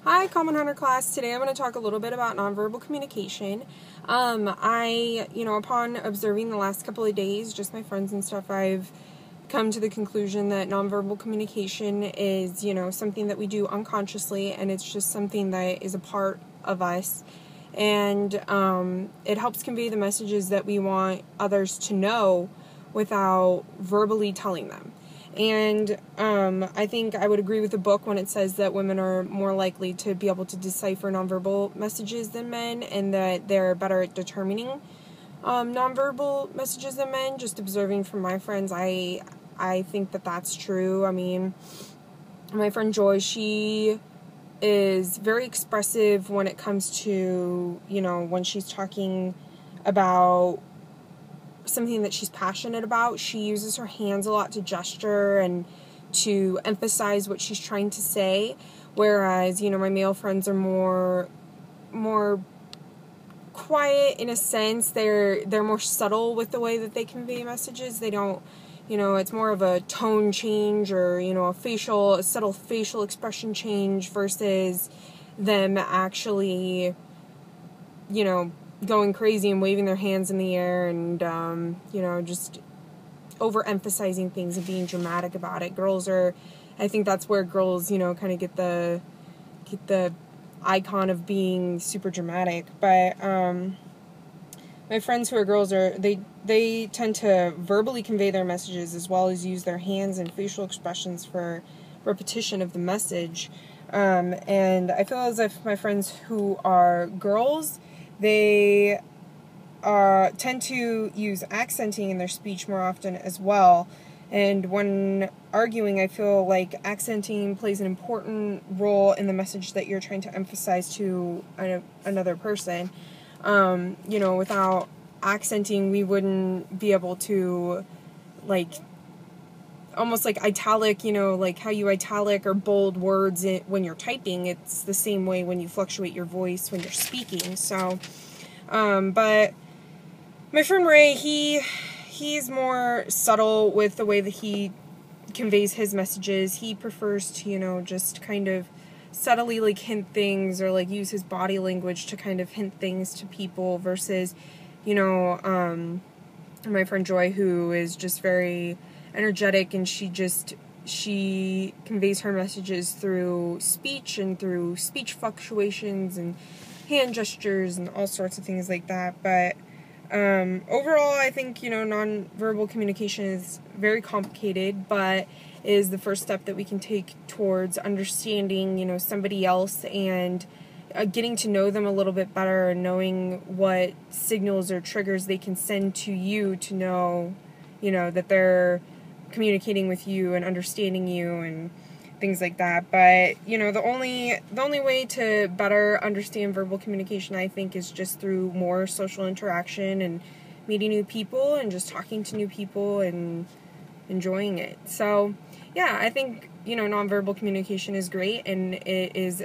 Hi, Common Hunter class. Today I'm going to talk a little bit about nonverbal communication. Upon observing the last couple of days, just my friends and stuff, I've come to the conclusion that nonverbal communication is, something that we do unconsciously, and it's just something that is a part of us. And it helps convey the messages that we want others to know without verbally telling them. And I think I would agree with the book when it says that women are more likely to be able to decipher nonverbal messages than men, and that they're better at determining nonverbal messages than men. Just observing from my friends, I think that that's true. I mean, my friend Joy, she is very expressive when it comes to, when she's talking about something that she's passionate about. She uses her hands a lot to gesture and to emphasize what she's trying to say, whereas, my male friends are more quiet in a sense. They're more subtle with the way that they convey messages. They don't, it's more of a tone change or, a subtle facial expression change versus them actually, going crazy and waving their hands in the air and, just overemphasizing things and being dramatic about it. I think that's where girls, kind of get the icon of being super dramatic. But my friends who are girls they tend to verbally convey their messages as well as use their hands and facial expressions for repetition of the message. And I feel as if my friends who are girls, they tend to use accenting in their speech more often as well. And when arguing, I feel like accenting plays an important role in the message that you're trying to emphasize to another person. Without accenting, we wouldn't be able to, almost like italic, like how you italic or bold words when you're typing. It's the same way when you fluctuate your voice when you're speaking. So, but my friend Ray, he's more subtle with the way that he conveys his messages. He prefers to, just kind of subtly hint things or use his body language to kind of hint things to people versus, my friend Joy, who is just very energetic, and she conveys her messages through speech and through speech fluctuations and hand gestures and all sorts of things like that. But overall, I think, nonverbal communication is very complicated, but is the first step that we can take towards understanding, somebody else and getting to know them a little bit better and knowing what signals or triggers they can send to you to know, that they're communicating with you and understanding you and things like that. But, the only way to better understand verbal communication, I think, is just through more social interaction and meeting new people and just talking to new people and enjoying it. So, yeah, I think, nonverbal communication is great, and it is